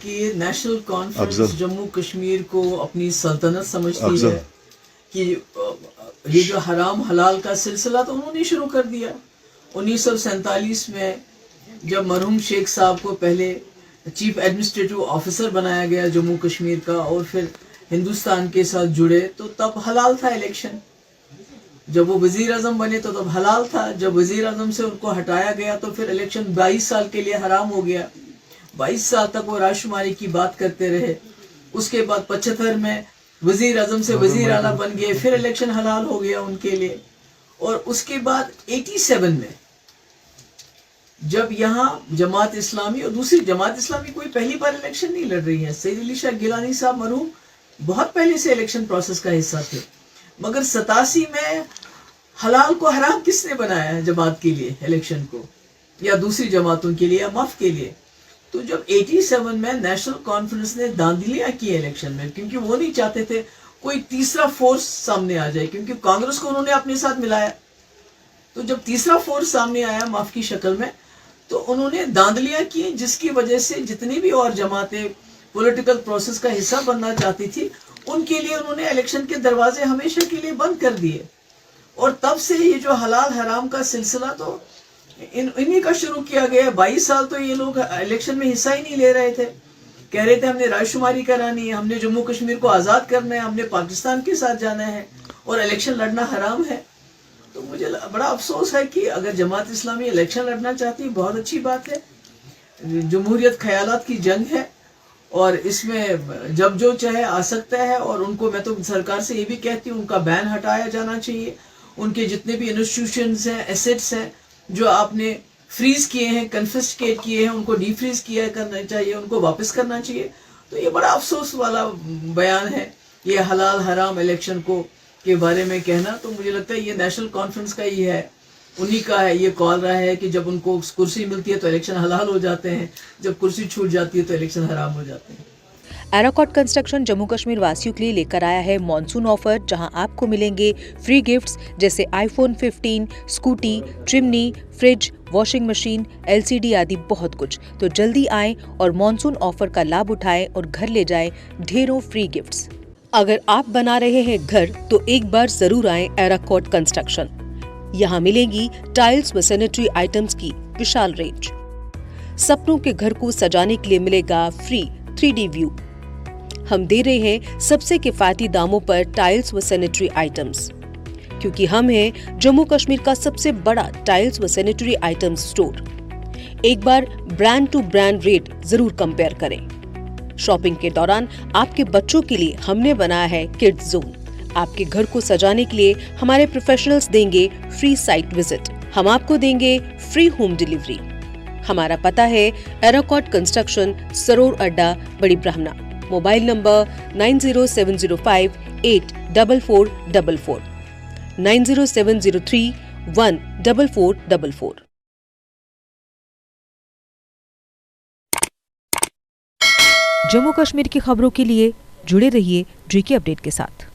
कि national conference Jammu Kashmir को अपनी सल्तनत समझती है कि ये जो हराम हलाल का सिलसिला तो उन्होंने शुरू कर दिया। 1947 में जब मरहूम शेख साहब को पहले चीफ एडमिनिस्ट्रेटिव ऑफिसर बनाया गया जम्मू कश्मीर का और फिर हिंदुस्तान के साथ जुड़े, तो तब हलाल था इलेक्शन। जब वो वजीर आजम बने तो तब हलाल था। जब वजीर आजम से उनको हटाया गया तो फिर इलेक्शन 22 साल के लिए हराम हो गया। 22 साल तक वो राजकुमारी की बात करते रहे। उसके बाद 75 में वजीर आजम से वजीर आला बन गए, फिर इलेक्शन हलाल हो गया उनके लिए। और उसके बाद 87 में जब यहाँ जमात इस्लामी और दूसरी जमात इस्लामी कोई पहली बार इलेक्शन नहीं लड़ रही है। सैयद अली शाह गिलानी साहब मरहूम बहुत पहले से इलेक्शन प्रोसेस का हिस्सा थे, मगर 87 में हलाल को हराम किसने बनाया है जमात के लिए इलेक्शन को, या दूसरी जमातों के लिए, या मफ के लिए। तो जब 87 में नेशनल कॉन्फ्रेंस ने धांधलियां की इलेक्शन में, क्योंकि वो नहीं चाहते थे कोई तीसरा फोर्स सामने आ जाए, क्योंकि कांग्रेस को उन्होंने अपने साथ मिलाया। तो जब तीसरा फोर्स सामने आया मफ की शक्ल में, तो उन्होंने धांधलियां की, जिसकी वजह से जितनी भी और जमातें पॉलिटिकल प्रोसेस का हिस्सा बनना चाहती थी उनके लिए उन्होंने इलेक्शन के दरवाजे हमेशा के लिए बंद कर दिए। और तब से ये जो हलाल हराम का सिलसिला तो इन्हीं का शुरू किया गया। 22 साल तो ये लोग इलेक्शन में हिस्सा ही नहीं ले रहे थे। कह रहे थे हमने राजकुमारी करानी है, हमने जम्मू कश्मीर को आज़ाद करना है, हमने पाकिस्तान के साथ जाना है और इलेक्शन लड़ना हराम है। तो मुझे बड़ा अफसोस है कि अगर जमात इस्लामी इलेक्शन लड़ना चाहती है, बहुत अच्छी बात है। जमहूरियत ख्यालात की जंग है और इसमें जब जो चाहे आ सकता है। और उनको मैं तो सरकार से ये भी कहती हूँ उनका बैन हटाया जाना चाहिए। उनके जितने भी इंस्टीट्यूशंस हैं, एसेट्स हैं जो आपने फ्रीज किए हैं, कन्फिस्केट किए हैं, उनको डीफ्रीज किया करना चाहिए, उनको वापस करना चाहिए। तो ये बड़ा अफसोस वाला बयान है ये हलाल हराम इलेक्शन को के बारे में कहना। तो मुझे लगता है ये नेशनल कॉन्फ्रेंस का ही है, उन्हीं का है ये कॉल रहा है कि जब उनको कुर्सी मिलती है तो इलेक्शन हलाल हो जाते हैं, जब कुर्सी छूट जाती है तो इलेक्शन हराम हो जाते हैं। एराकॉट कंस्ट्रक्शन जम्मू कश्मीर वासियों के लिए लेकर आया है मॉनसून ऑफर, जहां आपको मिलेंगे फ्री गिफ्ट्स जैसे iPhone 15, scooty, chimney, fridge, washing machine, LCD आदि बहुत कुछ। तो जल्दी आएं और मॉनसून ऑफर का लाभ उठाएं और घर ले जाएं ढेरों फ्री गिफ्ट्स। अगर आप बना रहे हैं घर तो एक बार जरूर आएं एराकॉट कंस्ट्रक्शन। यहाँ मिलेगी टाइल्स व सैनिटरी आइटम्स की विशाल रेंज। सपनों के घर को सजाने के लिए मिलेगा फ्री 3D व्यू। हम दे रहे हैं सबसे किफायती दामों पर टाइल्स व सैनिटरी आइटम्स, क्योंकि हम हैं जम्मू कश्मीर का सबसे बड़ा टाइल्स व सैनिटरी आइटम्स स्टोर। एक बार ब्रांड टू ब्रांड रेट जरूर कंपेयर करें। शॉपिंग के दौरान आपके बच्चों के लिए हमने बनाया है किड्स जोन। आपके घर को सजाने के लिए हमारे प्रोफेशनल्स देंगे फ्री साइट विजिट। हम आपको देंगे फ्री होम डिलीवरी। हमारा पता है एराकॉट कंस्ट्रक्शन, सरोर अड्डा, बड़ी ब्राह्मणा। Mobile number 90705 84444, 90703 14444। जम्मू कश्मीर की खबरों के लिए जुड़े रहिए GK अपडेट के साथ।